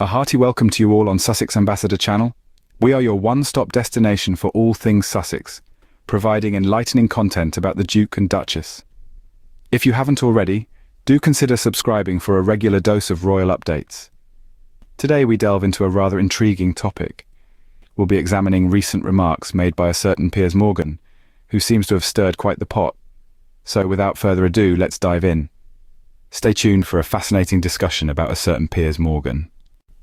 A hearty welcome to you all on Sussex Ambassador channel. We are your one-stop destination for all things Sussex, providing enlightening content about the Duke and Duchess. If you haven't already, do consider subscribing for a regular dose of royal updates. Today we delve into a rather intriguing topic. We'll be examining recent remarks made by a certain Piers Morgan, who seems to have stirred quite the pot. So without further ado, let's dive in. Stay tuned for a fascinating discussion about a certain Piers Morgan.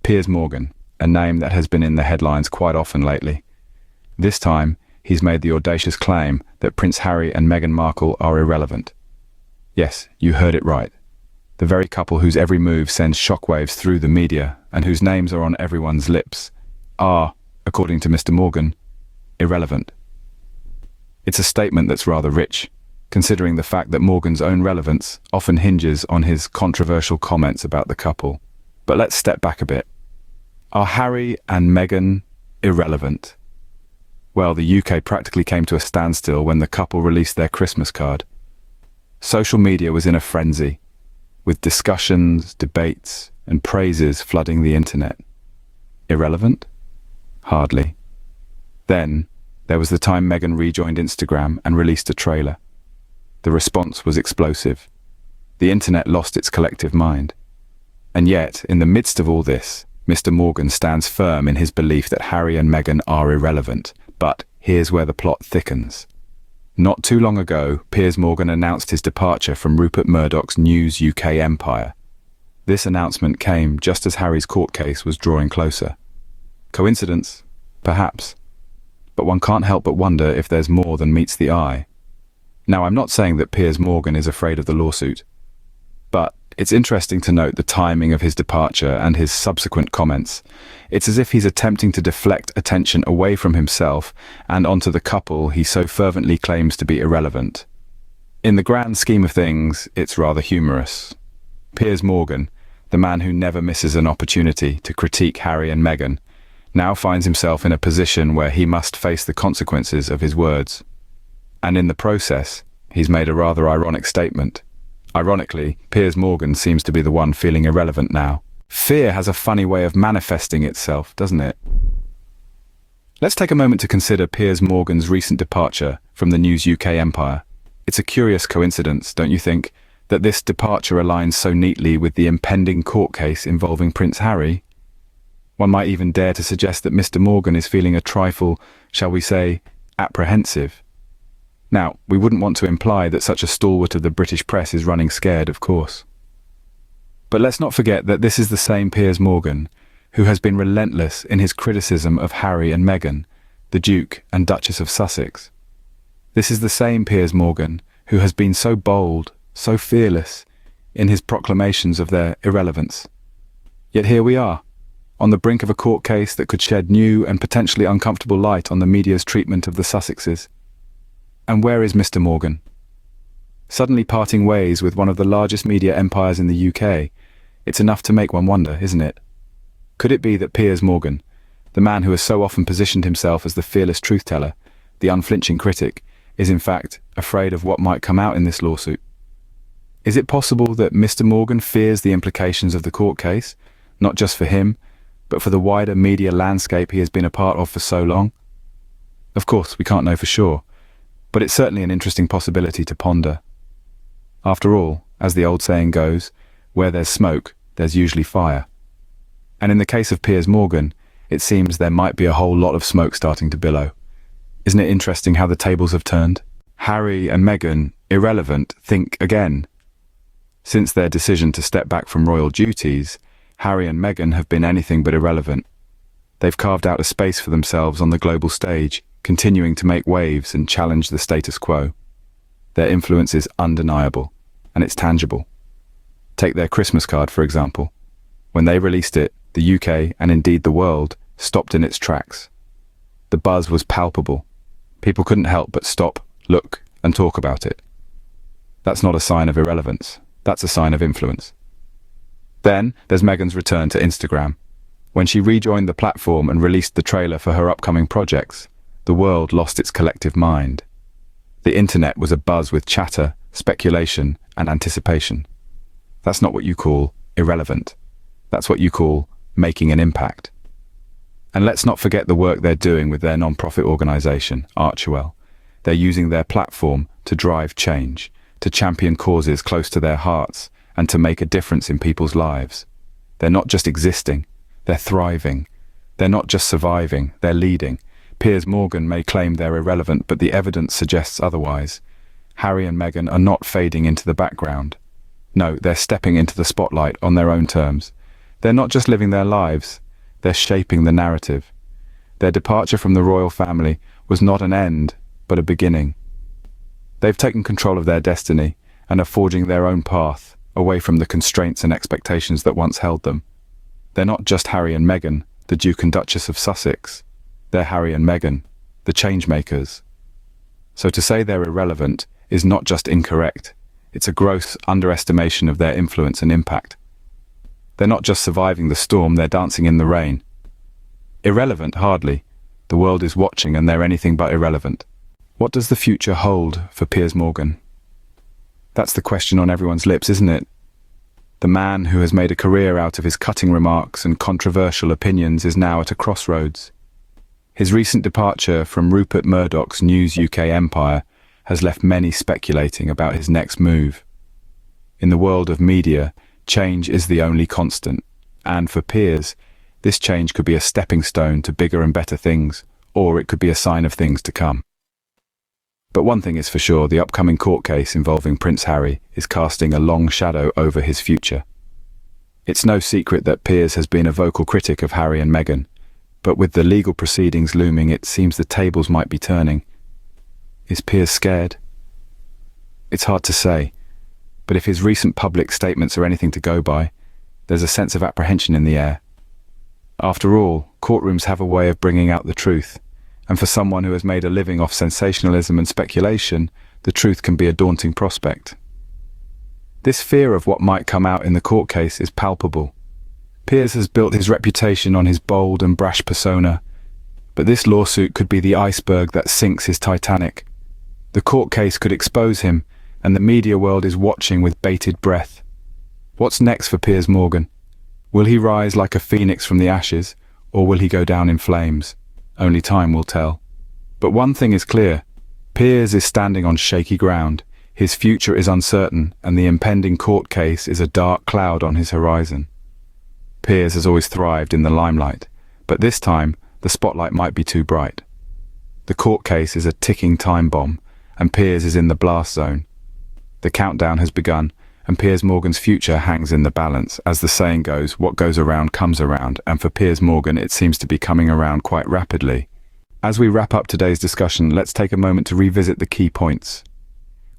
Piers Morgan, a name that has been in the headlines quite often lately. This time, he's made the audacious claim that Prince Harry and Meghan Markle are irrelevant. Yes, you heard it right. The very couple whose every move sends shockwaves through the media and whose names are on everyone's lips are, according to Mr. Morgan, irrelevant. It's a statement that's rather rich, considering the fact that Morgan's own relevance often hinges on his controversial comments about the couple. But let's step back a bit. Are Harry and Meghan irrelevant? Well, the UK practically came to a standstill when the couple released their Christmas card. Social media was in a frenzy, with discussions, debates, and praises flooding the internet. Irrelevant? Hardly. Then, there was the time Meghan rejoined Instagram and released a trailer. The response was explosive. The internet lost its collective mind. And yet, in the midst of all this, Mr. Morgan stands firm in his belief that Harry and Meghan are irrelevant. But here's where the plot thickens. Not too long ago, Piers Morgan announced his departure from Rupert Murdoch's News UK empire. This announcement came just as Harry's court case was drawing closer. Coincidence? Perhaps. But one can't help but wonder if there's more than meets the eye. Now, I'm not saying that Piers Morgan is afraid of the lawsuit, but it's interesting to note the timing of his departure and his subsequent comments. It's as if he's attempting to deflect attention away from himself and onto the couple he so fervently claims to be irrelevant. In the grand scheme of things, it's rather humorous. Piers Morgan, the man who never misses an opportunity to critique Harry and Meghan, now finds himself in a position where he must face the consequences of his words. And in the process, he's made a rather ironic statement. Ironically, Piers Morgan seems to be the one feeling irrelevant now. Fear has a funny way of manifesting itself, doesn't it? Let's take a moment to consider Piers Morgan's recent departure from the News UK empire. It's a curious coincidence, don't you think, that this departure aligns so neatly with the impending court case involving Prince Harry? One might even dare to suggest that Mr. Morgan is feeling a trifle, shall we say, apprehensive. Now, we wouldn't want to imply that such a stalwart of the British press is running scared, of course. But let's not forget that this is the same Piers Morgan who has been relentless in his criticism of Harry and Meghan, the Duke and Duchess of Sussex. This is the same Piers Morgan who has been so bold, so fearless in his proclamations of their irrelevance. Yet here we are, on the brink of a court case that could shed new and potentially uncomfortable light on the media's treatment of the Sussexes. And where is Mr. Morgan? Suddenly parting ways with one of the largest media empires in the UK. It's enough to make one wonder, isn't it? Could it be that Piers Morgan, the man who has so often positioned himself as the fearless truth-teller, the unflinching critic, is in fact afraid of what might come out in this lawsuit? Is it possible that Mr. Morgan fears the implications of the court case, not just for him, but for the wider media landscape he has been a part of for so long? Of course, we can't know for sure. But it's certainly an interesting possibility to ponder. After all, as the old saying goes, where there's smoke, there's usually fire. And in the case of Piers Morgan, it seems there might be a whole lot of smoke starting to billow. Isn't it interesting how the tables have turned? Harry and Meghan, irrelevant, think again. Since their decision to step back from royal duties, Harry and Meghan have been anything but irrelevant. They've carved out a space for themselves on the global stage, continuing to make waves and challenge the status quo. Their influence is undeniable, and it's tangible. Take their Christmas card, for example. When they released it, the UK, and indeed the world, stopped in its tracks. The buzz was palpable. People couldn't help but stop, look, and talk about it. That's not a sign of irrelevance. That's a sign of influence. Then, there's Meghan's return to Instagram. When she rejoined the platform and released the trailer for her upcoming projects, the world lost its collective mind. The internet was abuzz with chatter, speculation, and anticipation. That's not what you call irrelevant. That's what you call making an impact. And let's not forget the work they're doing with their non-profit organisation, Archewell. They're using their platform to drive change, to champion causes close to their hearts, and to make a difference in people's lives. They're not just existing, they're thriving. They're not just surviving, they're leading. Piers Morgan may claim they're irrelevant, but the evidence suggests otherwise. Harry and Meghan are not fading into the background. No, they're stepping into the spotlight on their own terms. They're not just living their lives, they're shaping the narrative. Their departure from the royal family was not an end, but a beginning. They've taken control of their destiny and are forging their own path, away from the constraints and expectations that once held them. They're not just Harry and Meghan, the Duke and Duchess of Sussex. They're Harry and Meghan, the changemakers. So to say they're irrelevant is not just incorrect, it's a gross underestimation of their influence and impact. They're not just surviving the storm, they're dancing in the rain. Irrelevant, hardly. The world is watching and they're anything but irrelevant. What does the future hold for Piers Morgan? That's the question on everyone's lips, isn't it? The man who has made a career out of his cutting remarks and controversial opinions is now at a crossroads. His recent departure from Rupert Murdoch's News UK empire has left many speculating about his next move. In the world of media, change is the only constant, and for Piers, this change could be a stepping stone to bigger and better things, or it could be a sign of things to come. But one thing is for sure, the upcoming court case involving Prince Harry is casting a long shadow over his future. It's no secret that Piers has been a vocal critic of Harry and Meghan, but with the legal proceedings looming, it seems the tables might be turning. Is Piers scared? It's hard to say, but if his recent public statements are anything to go by, there's a sense of apprehension in the air. After all, courtrooms have a way of bringing out the truth, and for someone who has made a living off sensationalism and speculation, the truth can be a daunting prospect. This fear of what might come out in the court case is palpable. Piers has built his reputation on his bold and brash persona, but this lawsuit could be the iceberg that sinks his Titanic. The court case could expose him, and the media world is watching with bated breath. What's next for Piers Morgan? Will he rise like a phoenix from the ashes, or will he go down in flames? Only time will tell. But one thing is clear. Piers is standing on shaky ground. His future is uncertain, and the impending court case is a dark cloud on his horizon. Piers has always thrived in the limelight, but this time, the spotlight might be too bright. The court case is a ticking time bomb, and Piers is in the blast zone. The countdown has begun, and Piers Morgan's future hangs in the balance. As the saying goes, what goes around comes around, and for Piers Morgan it seems to be coming around quite rapidly. As we wrap up today's discussion, let's take a moment to revisit the key points.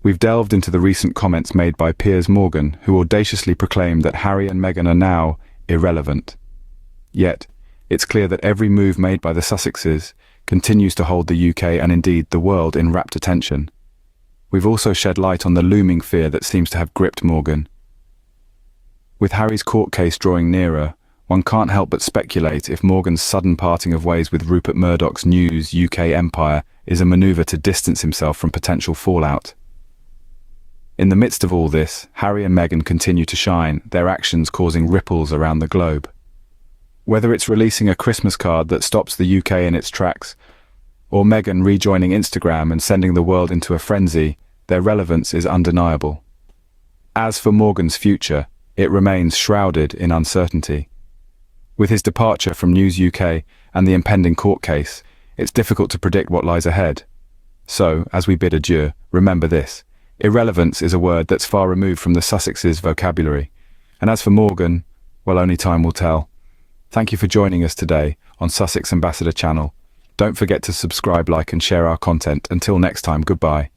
We've delved into the recent comments made by Piers Morgan, who audaciously proclaimed that Harry and Meghan are now irrelevant. Yet, it's clear that every move made by the Sussexes continues to hold the UK and indeed the world in rapt attention. We've also shed light on the looming fear that seems to have gripped Morgan. With Harry's court case drawing nearer, one can't help but speculate if Morgan's sudden parting of ways with Rupert Murdoch's News UK empire is a maneuver to distance himself from potential fallout. In the midst of all this, Harry and Meghan continue to shine, their actions causing ripples around the globe. Whether it's releasing a Christmas card that stops the UK in its tracks, or Meghan rejoining Instagram and sending the world into a frenzy, their relevance is undeniable. As for Morgan's future, it remains shrouded in uncertainty. With his departure from News UK and the impending court case, it's difficult to predict what lies ahead. So, as we bid adieu, remember this: irrelevance is a word that's far removed from the Sussexes' vocabulary. And as for Morgan, well, only time will tell. Thank you for joining us today on Sussex Ambassador Channel. Don't forget to subscribe, like and share our content. Until next time, goodbye.